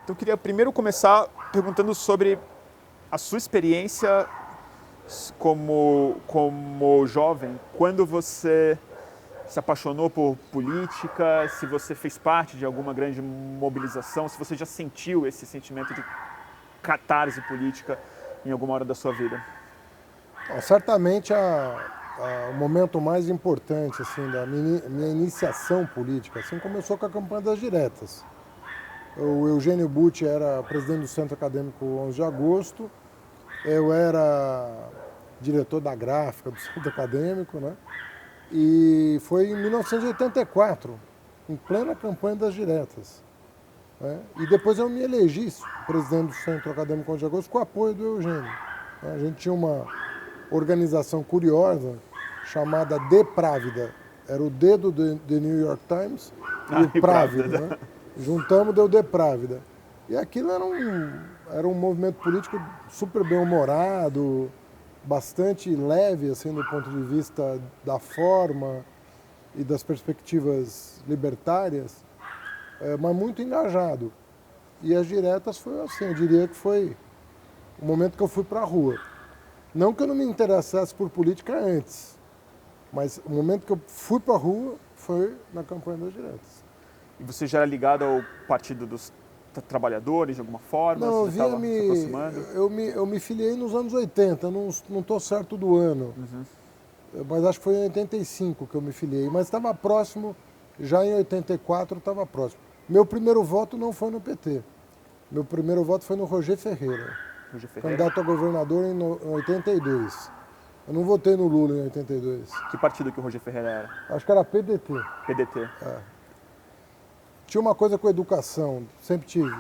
Então, eu queria primeiro começar perguntando sobre a sua experiência como jovem, quando você se apaixonou por política, se você fez parte de alguma grande mobilização, se você já sentiu esse sentimento de catarse política em alguma hora da sua vida. Certamente o momento mais importante assim, da minha iniciação política assim, começou com a campanha das diretas. O Eugênio Butti era presidente do Centro Acadêmico 11 de Agosto, eu era diretor da gráfica do Centro Acadêmico, né? E foi em 1984, em plena campanha das diretas, né? E depois eu me elegi presidente do Centro Acadêmico 11 de Agosto com o apoio do Eugênio. A gente tinha uma organização curiosa chamada Deprávida. Era o D do The New York Times e o Právida, né? Juntamos, deu Deprávida. E aquilo era um movimento político super bem-humorado, bastante leve, assim, do ponto de vista da forma e das perspectivas libertárias, mas muito engajado. E as diretas foi assim, eu diria que foi o momento que eu fui para a rua. Não que eu não me interessasse por política antes, mas o momento que eu fui para a rua foi na campanha das diretas. E você já era ligado ao Partido dos Trabalhadores, de alguma forma? Não, você já estava se aproximando? eu me filiei nos anos 80, não estou certo do ano, mas acho que foi em 85 que eu me filiei, mas estava próximo, já em 84 estava próximo. Meu primeiro voto não foi no PT, meu primeiro voto foi no Roger Ferreira. Candidato a governador em 82. Eu não votei no Lula em 82. Que partido que o Roger Ferreira era? Acho que era PDT. PDT. É. Tinha uma coisa com educação, sempre tive.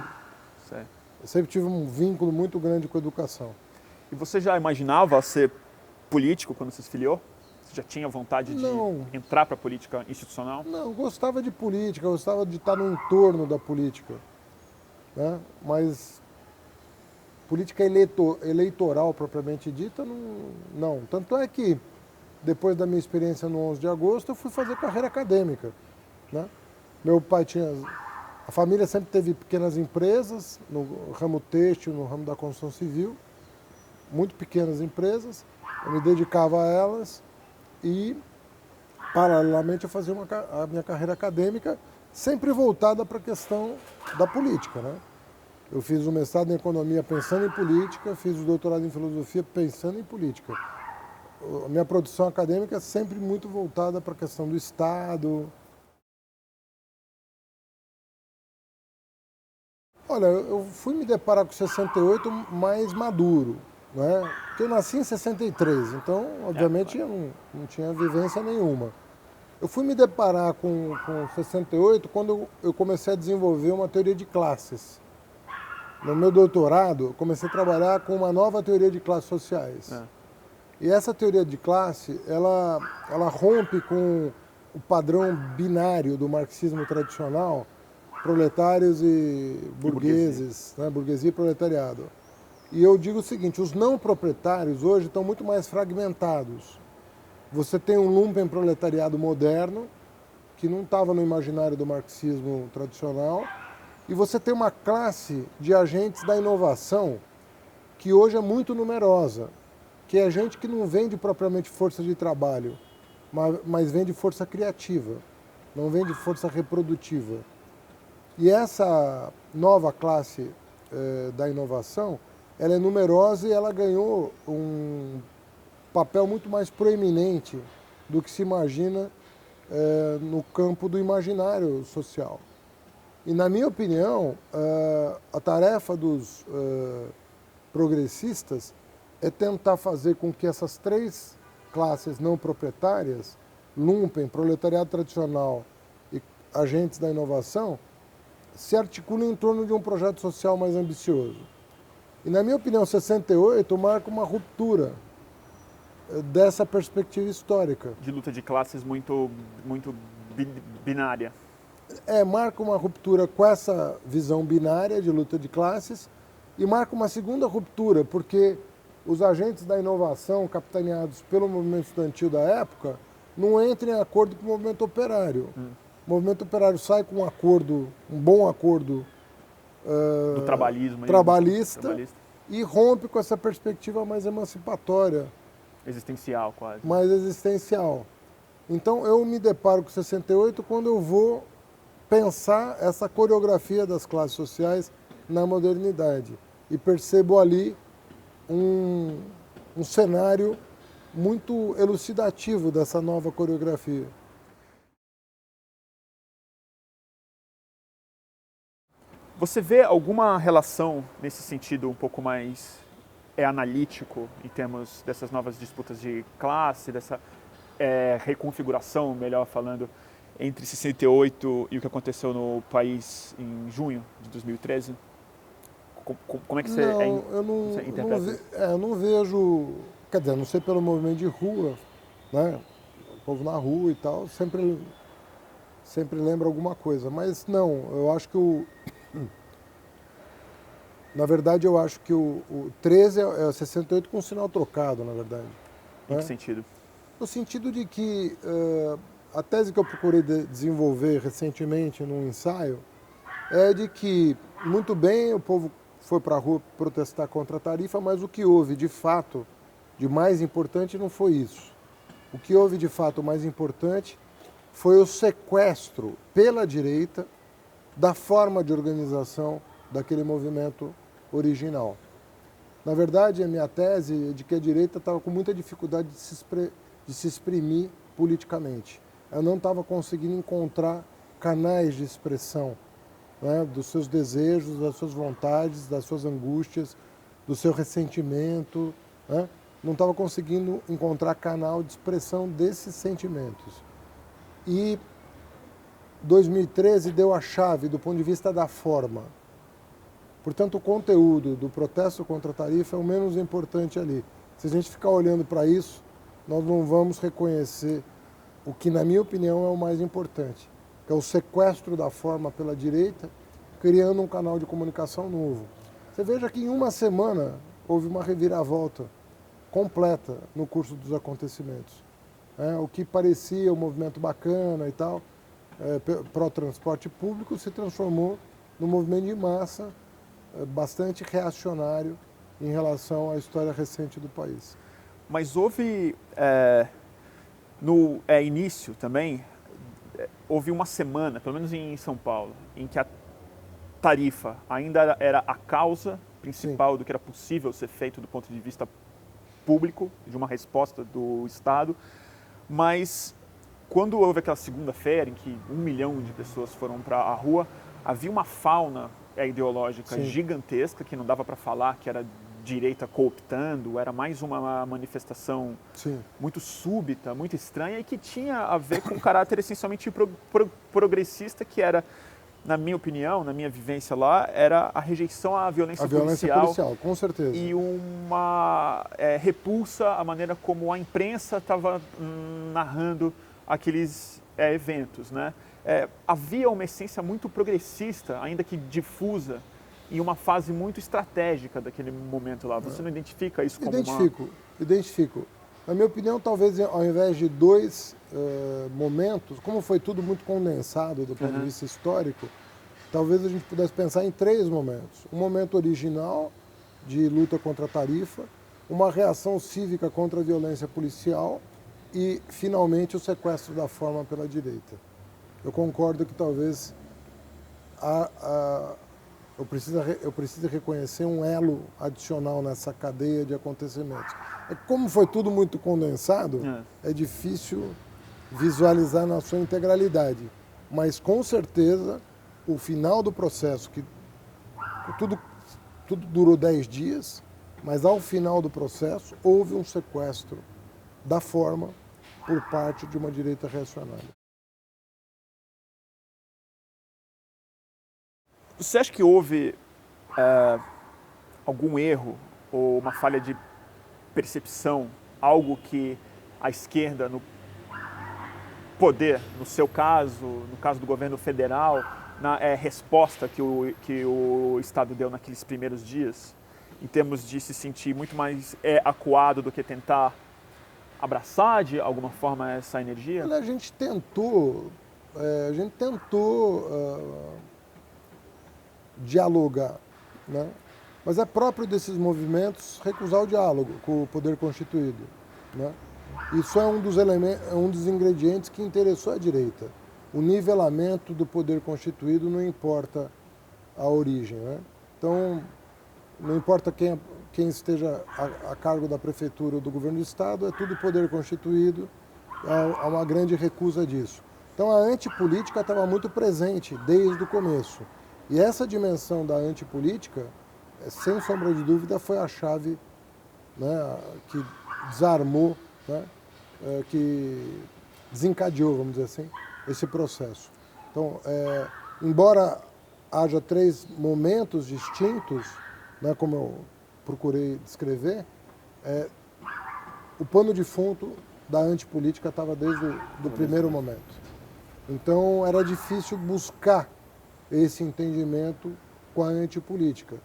Certo. Eu sempre tive um vínculo muito grande com a educação. E você já imaginava ser político quando se filiou? Você já tinha vontade de entrar para a política institucional? Não, gostava de política, gostava de estar no entorno da política, né? Mas política eleitoral propriamente dita, não. Tanto é que, depois da minha experiência no 11 de agosto, eu fui fazer carreira acadêmica, né? Meu pai a família sempre teve pequenas empresas, no ramo têxtil, no ramo da construção civil, muito pequenas empresas, eu me dedicava a elas e, paralelamente, eu fazia a minha carreira acadêmica, sempre voltada para a questão da política, né? Eu fiz o mestrado em economia pensando em política, fiz o doutorado em filosofia pensando em política. A minha produção acadêmica é sempre muito voltada para a questão do Estado. Olha, eu fui me deparar com 68 mais maduro, né? Porque eu nasci em 63, então, obviamente, eu não tinha vivência nenhuma. Eu fui me deparar com 68 quando eu comecei a desenvolver uma teoria de classes. No meu doutorado, eu comecei a trabalhar com uma nova teoria de classes sociais. E essa teoria de classe, ela rompe com o padrão binário do marxismo tradicional, proletários e burgueses, né? Burguesia e proletariado. E eu digo o seguinte, os não proprietários hoje estão muito mais fragmentados. Você tem um lumpen proletariado moderno, que não estava no imaginário do marxismo tradicional, e você tem uma classe de agentes da inovação que hoje é muito numerosa, que é gente que não vende propriamente força de trabalho, mas vende força criativa, não vende força reprodutiva. E essa nova classe da inovação, ela é numerosa e ela ganhou um papel muito mais proeminente do que se imagina no campo do imaginário social. E, na minha opinião, a tarefa dos progressistas é tentar fazer com que essas três classes não proprietárias, lumpen, proletariado tradicional e agentes da inovação, se articulem em torno de um projeto social mais ambicioso. E, na minha opinião, 68 marca uma ruptura dessa perspectiva histórica. De luta de classes muito binária. Marca uma ruptura com essa visão binária de luta de classes e marca uma segunda ruptura, porque os agentes da inovação capitaneados pelo movimento estudantil da época não entram em acordo com o movimento operário. O movimento operário sai com um bom acordo do trabalhismo, trabalhista e rompe com essa perspectiva mais emancipatória. Existencial, quase. Mais existencial. Então, eu me deparo com 68 quando eu vou pensar essa coreografia das classes sociais na modernidade. E percebo ali um cenário muito elucidativo dessa nova coreografia. Você vê alguma relação nesse sentido um pouco mais analítico em termos dessas novas disputas de classe, dessa reconfiguração, melhor falando, entre 68 e o que aconteceu no país em junho de 2013? Como é que você interpreta? Eu não vejo, quer dizer, não sei pelo movimento de rua, né? O povo na rua e tal, sempre lembra alguma coisa, mas não, eu acho que na verdade, eu acho que o 13 é 68 com um sinal trocado, na verdade. Em que sentido? No sentido de que a tese que eu procurei desenvolver recentemente num ensaio é de que, muito bem, o povo foi para a rua protestar contra a tarifa, mas o que houve, de fato, de mais importante não foi isso. O que houve, de fato, mais importante foi o sequestro pela direita da forma de organização daquele movimento original. Na verdade, a minha tese é de que a direita estava com muita dificuldade de se exprimir politicamente. Ela não estava conseguindo encontrar canais de expressão, né, dos seus desejos, das suas vontades, das suas angústias, do seu ressentimento, né? Não estava conseguindo encontrar canal de expressão desses sentimentos. E 2013 deu a chave do ponto de vista da forma. Portanto, o conteúdo do protesto contra a tarifa é o menos importante ali. Se a gente ficar olhando para isso, nós não vamos reconhecer o que, na minha opinião, é o mais importante, que é o sequestro da forma pela direita, criando um canal de comunicação novo. Você veja que em uma semana houve uma reviravolta completa no curso dos acontecimentos. O que parecia um movimento bacana e tal, pró-transporte público, se transformou num movimento de massa bastante reacionário em relação à história recente do país. Mas houve, no início também, houve uma semana, pelo menos em São Paulo, em que a tarifa ainda era a causa principal Sim. do que era possível ser feito do ponto de vista público, de uma resposta do Estado, mas quando houve aquela segunda-feira em que 1 milhão de pessoas foram para a rua, havia uma fauna ideológica Sim. gigantesca, que não dava para falar que era direita cooptando, era mais uma manifestação Sim. muito súbita, muito estranha e que tinha a ver com um caráter essencialmente progressista, que era, na minha opinião, na minha vivência lá, era a rejeição à violência policial, com certeza. E uma repulsa à maneira como a imprensa estava narrando aqueles eventos, né? Havia uma essência muito progressista, ainda que difusa, em uma fase muito estratégica daquele momento lá. Você não identifica isso como Identifico. Na minha opinião, talvez ao invés de dois momentos, como foi tudo muito condensado do ponto de vista histórico, talvez a gente pudesse pensar em 3 momentos. Um momento original de luta contra a tarifa, uma reação cívica contra a violência policial e, finalmente, o sequestro da forma pela direita. Eu concordo que talvez eu preciso reconhecer um elo adicional nessa cadeia de acontecimentos. Como foi tudo muito condensado, é difícil visualizar na sua integralidade. Mas, com certeza, o final do processo, que tudo durou 10 dias, mas ao final do processo houve um sequestro da forma por parte de uma direita reacionária. Você acha que houve algum erro ou uma falha de percepção, algo que a esquerda, no poder, no seu caso, no caso do governo federal, na resposta que o Estado deu naqueles primeiros dias, em termos de se sentir muito mais acuado do que tentar abraçar de alguma forma essa energia? A gente tentou dialogar, né? Mas é próprio desses movimentos recusar o diálogo com o poder constituído, né? Isso é um dos elementos, um dos ingredientes que interessou a direita. O nivelamento do poder constituído, não importa a origem, né? Então, não importa quem esteja a cargo da prefeitura ou do governo do estado, é tudo poder constituído, há uma grande recusa disso. Então a antipolítica estava muito presente desde o começo. E essa dimensão da antipolítica, sem sombra de dúvida, foi a chave, né, que desarmou, né, que desencadeou, vamos dizer assim, esse processo. Então, embora haja 3 momentos distintos, né, como eu procurei descrever, o pano de fundo da antipolítica estava desde o primeiro momento. Então era difícil buscar esse entendimento com a antipolítica.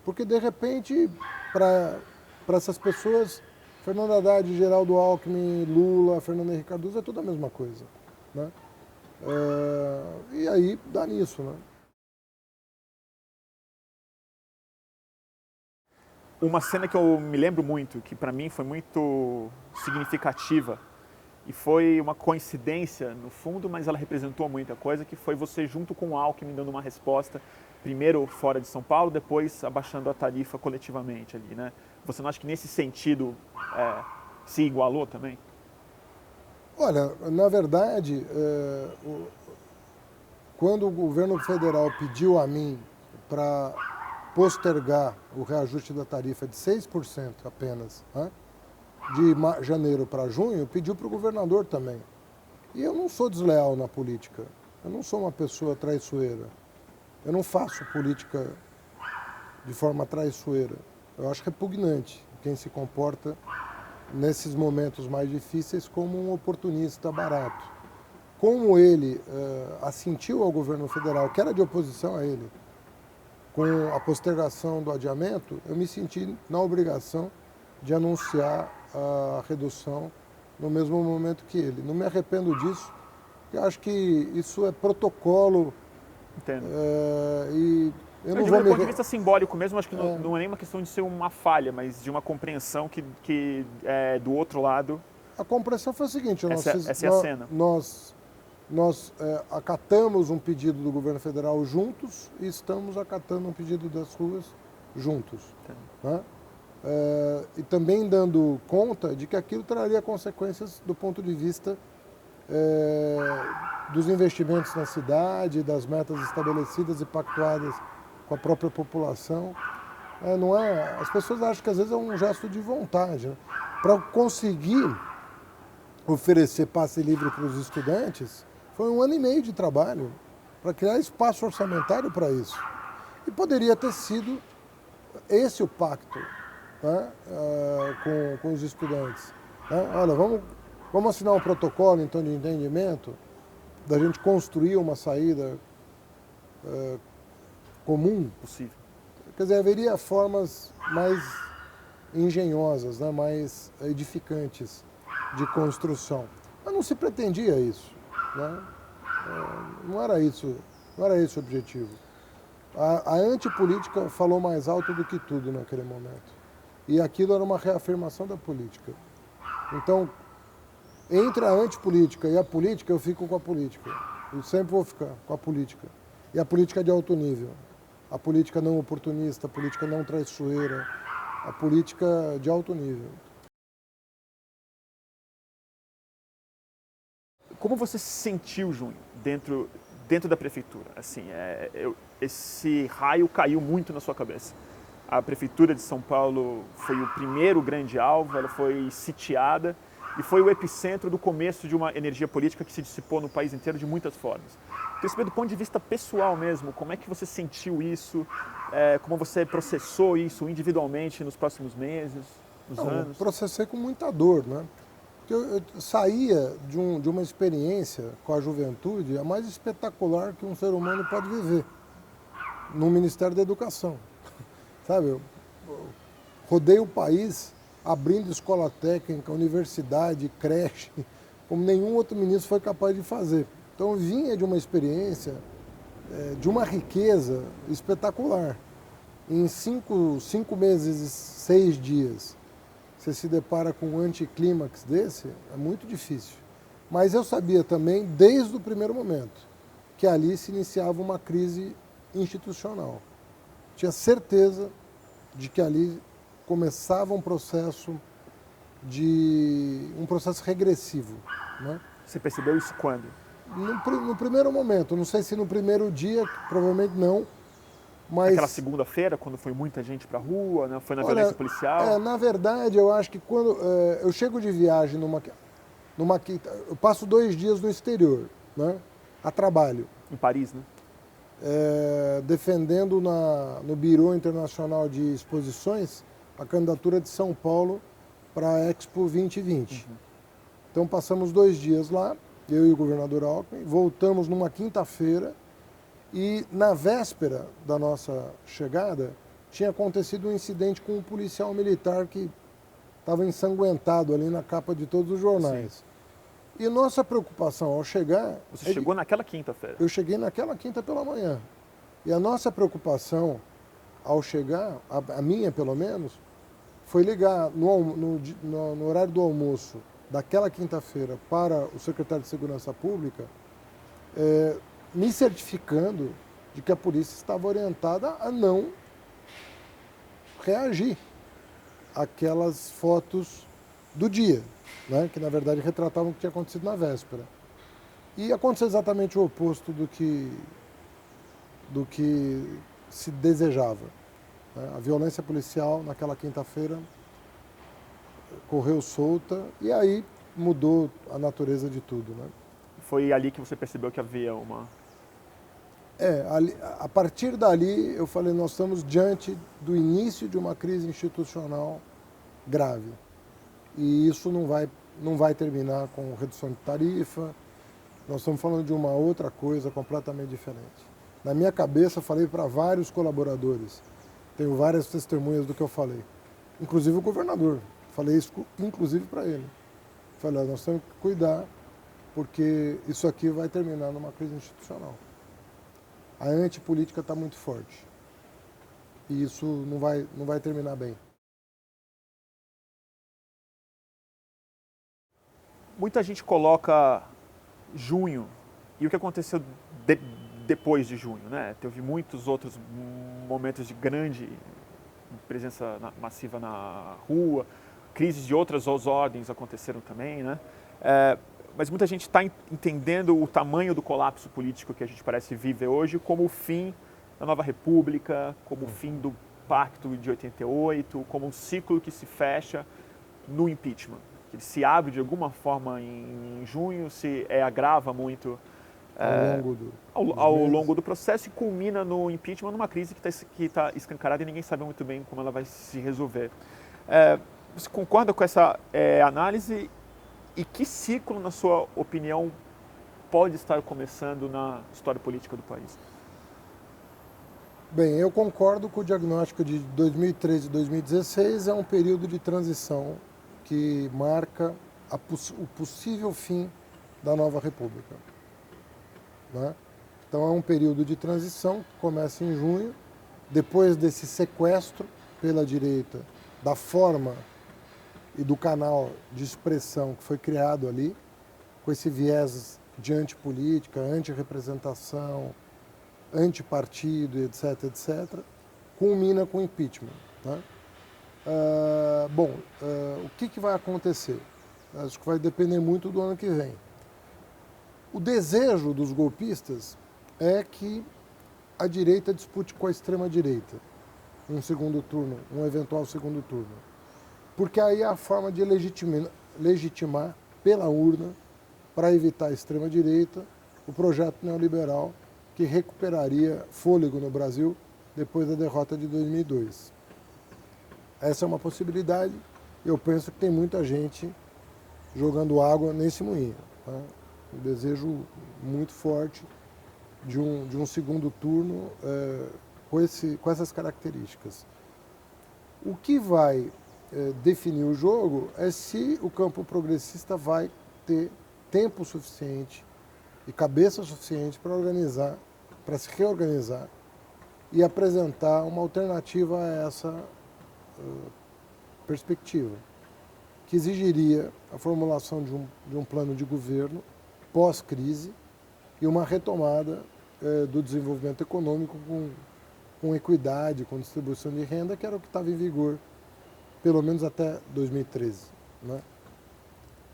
Porque, de repente, para essas pessoas, Fernando Haddad, Geraldo Alckmin, Lula, Fernando Henrique Cardoso é tudo a mesma coisa, né? E aí dá nisso, né? Uma cena que eu me lembro muito, que para mim foi muito significativa, e foi uma coincidência no fundo, mas ela representou muita coisa, que foi você junto com o Alckmin dando uma resposta, primeiro fora de São Paulo, depois abaixando a tarifa coletivamente ali, né? Você não acha que nesse sentido se igualou também? Olha, na verdade, quando o governo federal pediu a mim para postergar o reajuste da tarifa de 6% apenas, né, de janeiro para junho, pediu para o governador também. E eu não sou desleal na política, eu não sou uma pessoa traiçoeira, eu não faço política de forma traiçoeira. Eu acho repugnante quem se comporta nesses momentos mais difíceis como um oportunista barato. Como ele assentiu ao governo federal, que era de oposição a ele, com a postergação do adiamento, eu me senti na obrigação de anunciar a redução no mesmo momento que ele. Não me arrependo disso, porque acho que isso é protocolo. Entendo. E eu não digo vou do me... ponto de vista simbólico mesmo, acho que não é nenhuma questão de ser uma falha, mas de uma compreensão que do outro lado... A compreensão foi o seguinte, essa é a cena. Nós acatamos um pedido do governo federal juntos e estamos acatando um pedido das ruas juntos. Né? E também dando conta de que aquilo traria consequências do ponto de vista dos investimentos na cidade, das metas estabelecidas e pactuadas com a própria população. Não é, as pessoas acham que às vezes é um gesto de vontade. Né? Para conseguir oferecer passe livre para os estudantes, foi 1 ano e meio de trabalho para criar espaço orçamentário para isso. E poderia ter sido esse o pacto, né, com os estudantes. Né? Olha, vamos assinar um protocolo então de entendimento, da gente construir uma saída comum. Possível. Quer dizer, haveria formas mais engenhosas, né, mais edificantes de construção. Mas não se pretendia isso. Né? Não era esse o objetivo. A antipolítica falou mais alto do que tudo naquele momento. E aquilo era uma reafirmação da política. Então, entre a antipolítica e a política, eu fico com a política. Eu sempre vou ficar com a política. E a política de alto nível. A política não oportunista, a política não traiçoeira, a política de alto nível. Como você se sentiu, Junho, dentro da prefeitura? Assim, esse raio caiu muito na sua cabeça. A prefeitura de São Paulo foi o primeiro grande alvo, ela foi sitiada e foi o epicentro do começo de uma energia política que se dissipou no país inteiro de muitas formas. Queria saber do ponto de vista pessoal mesmo, como é que você sentiu isso, como você processou isso individualmente nos próximos meses, nos anos? Eu processei com muita dor, né? Eu saía de uma experiência com a juventude a mais espetacular que um ser humano pode viver, no Ministério da Educação. Sabe, eu rodei o país abrindo escola técnica, universidade, creche, como nenhum outro ministro foi capaz de fazer. Então eu vinha de uma experiência de uma riqueza espetacular. Em 5 meses e 6 dias, você se depara com um anticlímax desse, é muito difícil. Mas eu sabia também, desde o primeiro momento, que ali se iniciava uma crise institucional. Tinha certeza de que ali começava um processo regressivo, né? Você percebeu isso quando? No primeiro momento, não sei se no primeiro dia, provavelmente não, mas... Aquela segunda-feira, quando foi muita gente para a rua, né? Foi na violência policial? Na verdade, eu acho que quando eu chego de viagem numa quinta, eu passo 2 dias no exterior, né, a trabalho. Em Paris, né? Defendendo no Bureau Internacional de Exposições a candidatura de São Paulo para a Expo 2020. Então passamos 2 dias lá, eu e o governador Alckmin, voltamos numa quinta-feira e na véspera da nossa chegada tinha acontecido um incidente com um policial militar que estava ensanguentado ali na capa de todos os jornais. Sim. E nossa preocupação ao chegar... Você chegou naquela quinta-feira? Eu cheguei naquela quinta pela manhã. E a nossa preocupação ao chegar, a minha pelo menos, foi ligar no horário do almoço daquela quinta-feira para o secretário de Segurança Pública, me certificando de que a polícia estava orientada a não reagir àquelas fotos do dia, né, que na verdade retratavam o que tinha acontecido na véspera. E aconteceu exatamente o oposto do que se desejava, né? A violência policial naquela quinta-feira correu solta e aí mudou a natureza de tudo, né? Foi ali que você percebeu que havia uma... A partir dali eu falei, nós estamos diante do início de uma crise institucional grave. E isso não vai terminar com redução de tarifa, nós estamos falando de uma outra coisa completamente diferente. Na minha cabeça, eu falei para vários colaboradores, tenho várias testemunhas do que eu falei, inclusive o governador, falei isso inclusive para ele. Falei, nós temos que cuidar, porque isso aqui vai terminar numa crise institucional. A antipolítica está muito forte e isso não vai terminar bem. Muita gente coloca junho e o que aconteceu depois de junho, né? Teve muitos outros momentos de grande presença massiva na rua, crises de outras ordens aconteceram também, né? Mas muita gente está entendendo o tamanho do colapso político que a gente parece viver hoje como o fim da nova república, como o fim do pacto de 88, como um ciclo que se fecha no impeachment. Ele se abre de alguma forma em junho, se agrava muito ao longo do processo e culmina no impeachment, numa crise que está escancarada e ninguém sabe muito bem como ela vai se resolver. Você concorda com essa análise? E que ciclo, na sua opinião, pode estar começando na história política do país? Bem, eu concordo com o diagnóstico de 2013 e 2016, é um período de transição que marca o possível fim da nova república, né? Então é um período de transição que começa em junho, depois desse sequestro pela direita da forma e do canal de expressão que foi criado ali, com esse viés de antipolítica, antirrepresentação, antipartido, etc., etc., culmina com o impeachment, né? O que vai acontecer? Acho que vai depender muito do ano que vem. O desejo dos golpistas é que a direita dispute com a extrema-direita um segundo turno, um eventual segundo turno. Porque aí é a forma de legitimar pela urna, para evitar a extrema-direita, o projeto neoliberal que recuperaria fôlego no Brasil depois da derrota de 2002. Essa é uma possibilidade. Eu penso que tem muita gente jogando água nesse moinho, tá? Um desejo muito forte de um segundo turno com essas características. O que vai definir o jogo é se o campo progressista vai ter tempo suficiente e cabeça suficiente para organizar para se reorganizar e apresentar uma alternativa a essa perspectiva, que exigiria a formulação de um plano de governo pós-crise e uma retomada do desenvolvimento econômico com equidade, com distribuição de renda, que era o que estava em vigor, pelo menos até 2013. Né?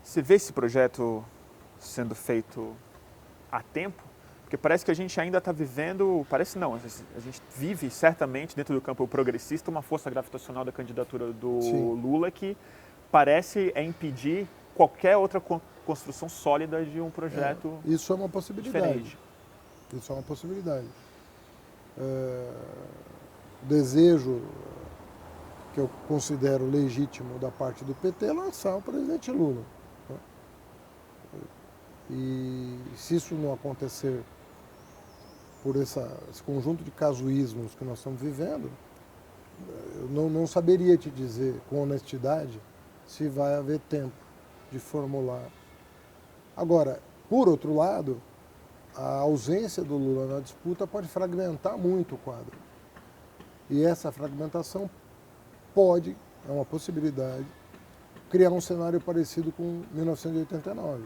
Você vê esse projeto sendo feito a tempo? Porque parece que a gente ainda está vivendo, parece não, a gente vive certamente dentro do campo progressista uma força gravitacional da candidatura do Sim. Lula que parece impedir qualquer outra construção sólida de um projeto isso é uma possibilidade. diferente. Isso é uma possibilidade. O desejo que eu considero legítimo da parte do PT é lançar o presidente Lula. Né? E se isso não acontecer por esse conjunto de casuísmos que nós estamos vivendo, eu não saberia te dizer com honestidade se vai haver tempo de formular. Agora, por outro lado, a ausência do Lula na disputa pode fragmentar muito o quadro. E essa fragmentação pode, é uma possibilidade, criar um cenário parecido com 1989.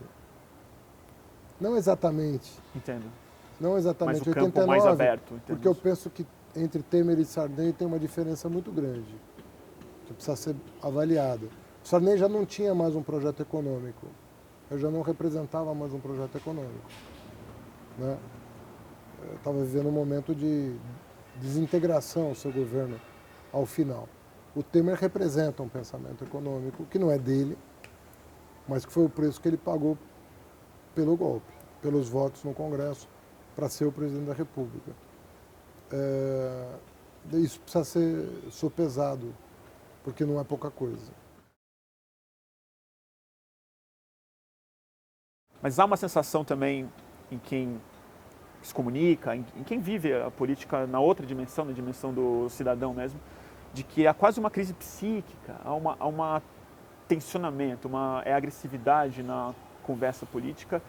Não exatamente. Entendo. Não exatamente Mas o campo 89, mais aberto. Entendo. porque eu penso que entre Temer e Sarney tem uma diferença muito grande, que precisa ser avaliada. O Sarney já não tinha mais um projeto econômico, eu já não representava mais um projeto econômico. Né? Eu estava vivendo um momento de desintegração do seu governo ao final. O Temer representa um pensamento econômico que não é dele, mas que foi o preço que ele pagou pelo golpe, pelos votos no Congresso para ser o presidente da República. Isso precisa ser sopesado, porque não é pouca coisa. Mas há uma sensação também em quem se comunica, em quem vive a política na outra dimensão, na dimensão do cidadão mesmo, de que há quase uma crise psíquica, há uma tensionamento, uma agressividade na conversa política,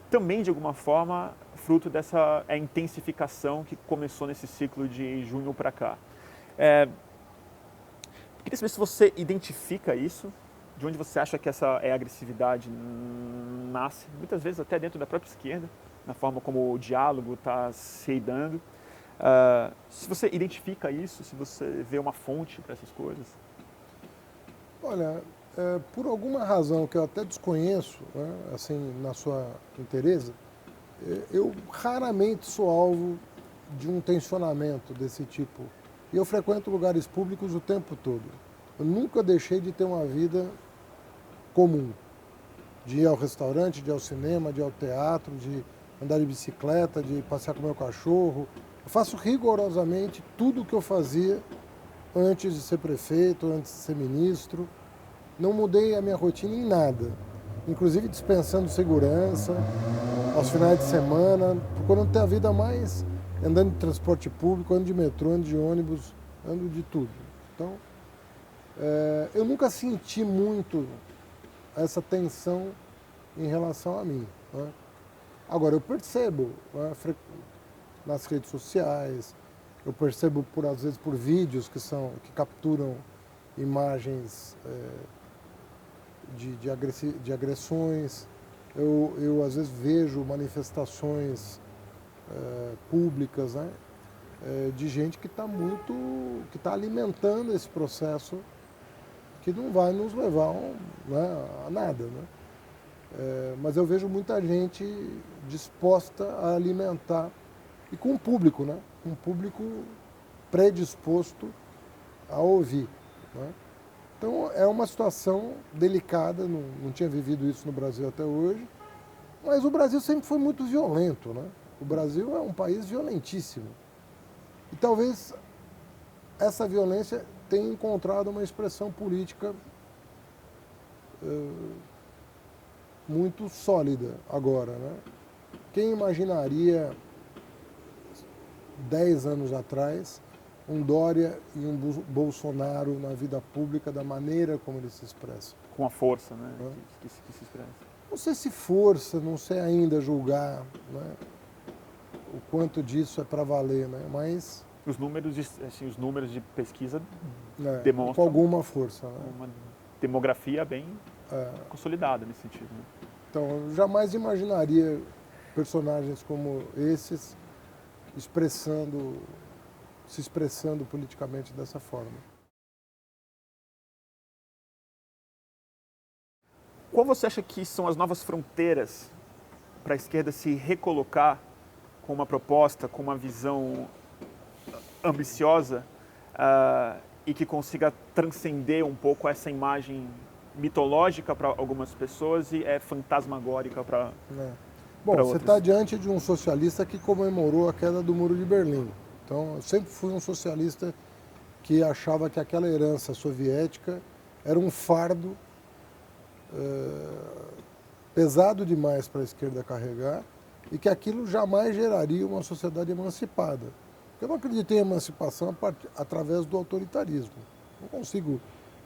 também de alguma forma fruto dessa intensificação que começou nesse ciclo de junho para cá. Queria saber se você identifica isso, de onde você acha que essa agressividade nasce, muitas vezes até dentro da própria esquerda, na forma como o diálogo está se dando. Se você identifica isso, se você vê uma fonte para essas coisas? Olha, por alguma razão que eu até desconheço, né, assim, na sua inteireza, eu raramente sou alvo de um tensionamento desse tipo. E eu frequento lugares públicos o tempo todo. Eu nunca deixei de ter uma vida comum, de ir ao restaurante, de ir ao cinema, de ir ao teatro, de andar de bicicleta, de passear com meu cachorro. Eu faço rigorosamente tudo o que eu fazia antes de ser prefeito, antes de ser ministro. Não mudei a minha rotina em nada, inclusive dispensando segurança, aos finais de semana, procurando ter a vida mais andando de transporte público, andando de metrô, andando de ônibus, andando de tudo. Então, eu nunca senti muito essa tensão em relação a mim. Né? Agora, eu percebo, né, nas redes sociais, eu percebo, às vezes, por vídeos que capturam imagens de agressões. Eu, às vezes, vejo manifestações públicas, né, de gente que está alimentando esse processo que não vai nos levar a nada. Né? Mas eu vejo muita gente disposta a alimentar, e com o público, né? Um público predisposto a ouvir. Né? Então é uma situação delicada, não tinha vivido isso no Brasil até hoje, mas o Brasil sempre foi muito violento. Né? O Brasil é um país violentíssimo. E talvez essa violência tenha encontrado uma expressão política muito sólida agora. Né? Quem imaginaria 10 anos atrás um Dória e um Bolsonaro na vida pública da maneira como eles se expressam? Com a força, né? Que se expressa. Não sei se força, não sei ainda julgar. Né? o quanto disso é para valer, né? Mas Os números de pesquisa com demonstram alguma força, né? uma demografia bem consolidada nesse sentido. Né? Então, eu jamais imaginaria personagens como esses se expressando politicamente dessa forma. Qual você acha que são as novas fronteiras para a esquerda se recolocar com uma proposta, com uma visão ambiciosa e que consiga transcender um pouco essa imagem mitológica para algumas pessoas e fantasmagórica para Bom, outras? você está diante de um socialista que comemorou a queda do Muro de Berlim. Então, eu sempre fui um socialista que achava que aquela herança soviética era um fardo pesado demais para a esquerda carregar e que aquilo jamais geraria uma sociedade emancipada. Eu não acredito em emancipação através do autoritarismo. Não consigo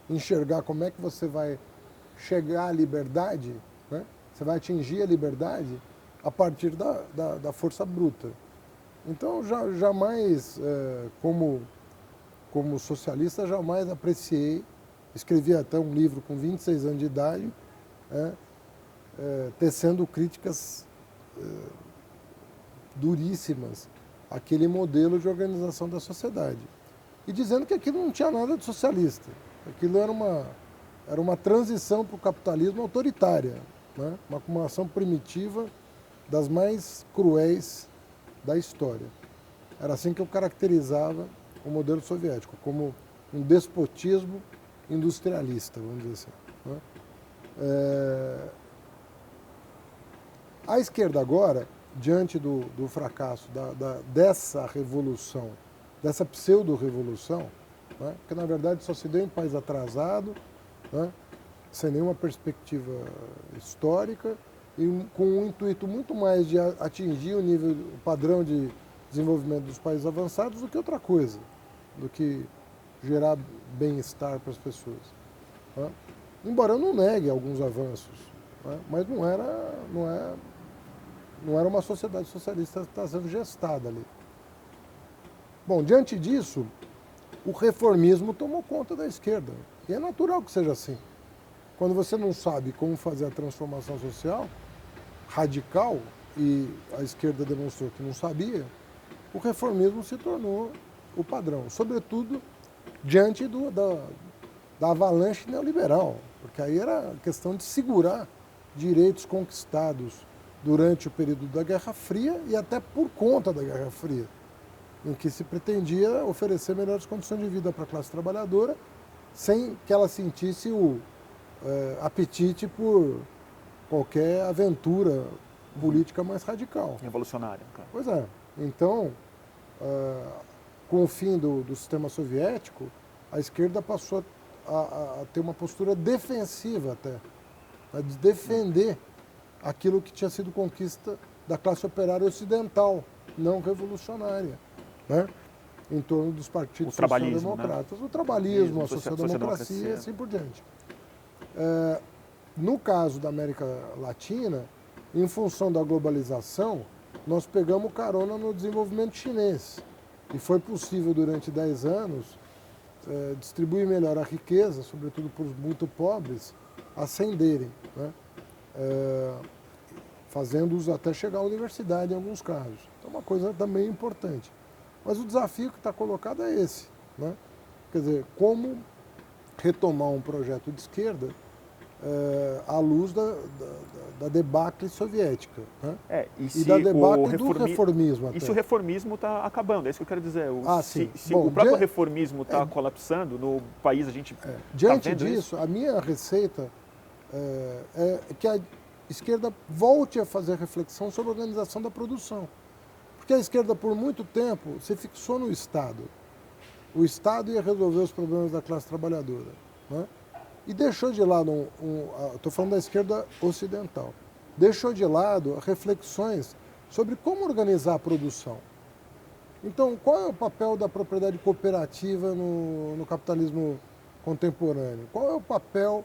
enxergar como é que você vai chegar à liberdade, né? Você vai atingir a liberdade a partir da força bruta. Então, jamais, como socialista, jamais apreciei, escrevi até um livro com 26 anos de idade, tecendo críticas duríssimas àquele modelo de organização da sociedade. E dizendo que aquilo não tinha nada de socialista. Aquilo era uma transição para o capitalismo autoritária, né? Uma acumulação primitiva das mais cruéis da história. Era assim que eu caracterizava o modelo soviético, como um despotismo industrialista, vamos dizer assim, né? A esquerda agora, diante do fracasso dessa revolução, dessa pseudo-revolução, né, que na verdade só se deu em país atrasado, né, sem nenhuma perspectiva histórica, e com um intuito muito mais de atingir o padrão de desenvolvimento dos países avançados do que outra coisa, do que gerar bem-estar para as pessoas, né? Embora eu não negue alguns avanços, né, mas não era uma sociedade socialista que está sendo gestada ali. Bom, diante disso, o reformismo tomou conta da esquerda. E é natural que seja assim. Quando você não sabe como fazer a transformação social radical, e a esquerda demonstrou que não sabia, o reformismo se tornou o padrão. Sobretudo diante da avalanche neoliberal. Porque aí era questão de segurar direitos conquistados durante o período da Guerra Fria e até por conta da Guerra Fria, em que se pretendia oferecer melhores condições de vida para a classe trabalhadora, sem que ela sentisse o apetite por qualquer aventura política mais radical. Revolucionária. Claro. Pois é. Então, com o fim do sistema soviético, a esquerda passou a ter uma postura defensiva até, de defender aquilo que tinha sido conquista da classe operária ocidental, não revolucionária, né? Em torno dos partidos social-democratas, né? O trabalhismo, a social-democracia e assim por diante. No caso da América Latina, em função da globalização, nós pegamos carona no desenvolvimento chinês. E foi possível, durante 10 anos, distribuir melhor a riqueza, sobretudo para os muito pobres, ascenderem, né? Fazendo-os até chegar à universidade em alguns casos. Então, uma coisa também importante. Mas o desafio que está colocado é esse, né? Quer dizer, como retomar um projeto de esquerda à luz da debacle soviética, né? E da debacle do reformismo até. E se o reformismo está acabando, é isso que eu quero dizer. Se Bom, o próprio reformismo está colapsando no país, a gente diante tá vendo disso, isso? a minha receita é que a esquerda volte a fazer reflexão sobre a organização da produção. Porque a esquerda, por muito tempo, se fixou no Estado. O Estado ia resolver os problemas da classe trabalhadora, né? E deixou de lado, estou falando da esquerda ocidental, deixou de lado reflexões sobre como organizar a produção. Então, qual é o papel da propriedade cooperativa no capitalismo contemporâneo? Qual é o papel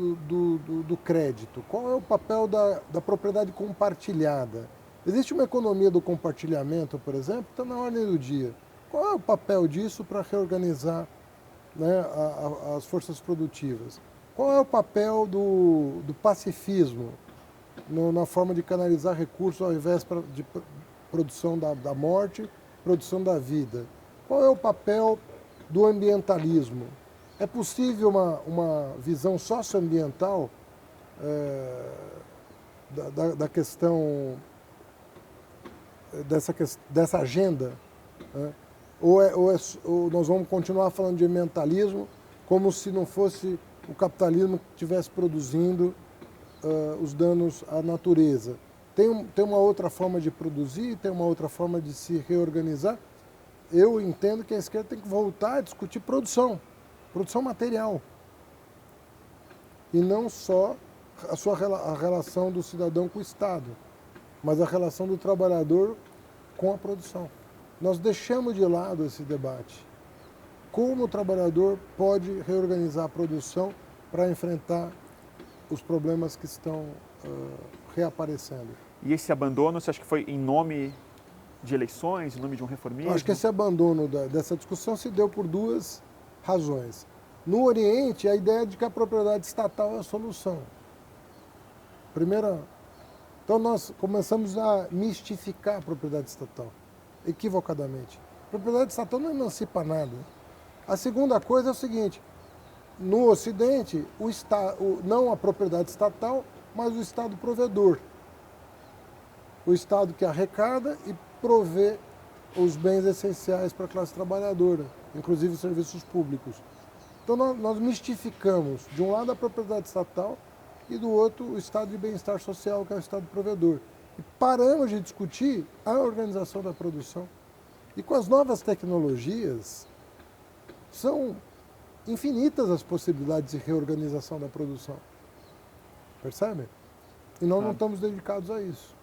do crédito? Qual é o papel da propriedade compartilhada? Existe uma economia do compartilhamento, por exemplo, que está na ordem do dia. Qual é o papel disso para reorganizar, né, as forças produtivas? Qual é o papel do pacifismo na forma de canalizar recursos ao invés de produção da morte, produção da vida? Qual é o papel do ambientalismo? É possível uma visão socioambiental da questão dessa agenda? Né? Ou nós vamos continuar falando de ambientalismo como se não fosse o capitalismo que estivesse produzindo os danos à natureza? Tem uma outra forma de produzir, tem uma outra forma de se reorganizar. Eu entendo que a esquerda tem que voltar a discutir produção material, e não só a relação do cidadão com o Estado, mas a relação do trabalhador com a produção. Nós deixamos de lado esse debate. Como o trabalhador pode reorganizar a produção para enfrentar os problemas que estão reaparecendo? E esse abandono, você acha que foi em nome de eleições, em nome de um reformismo? Eu acho que esse abandono dessa discussão se deu por duas razões. No Oriente, a ideia de que a propriedade estatal é a solução. Então nós começamos a mistificar a propriedade estatal, equivocadamente. A propriedade estatal não emancipa nada. A segunda coisa é o seguinte: no Ocidente, não a propriedade estatal, mas o Estado provedor. O Estado que arrecada e provê os bens essenciais para a classe trabalhadora, inclusive os serviços públicos. Então nós mistificamos, de um lado, a propriedade estatal e do outro o estado de bem-estar social, que é o estado provedor. E paramos de discutir a organização da produção. E com as novas tecnologias, são infinitas as possibilidades de reorganização da produção. Percebe? E nós não estamos dedicados a isso.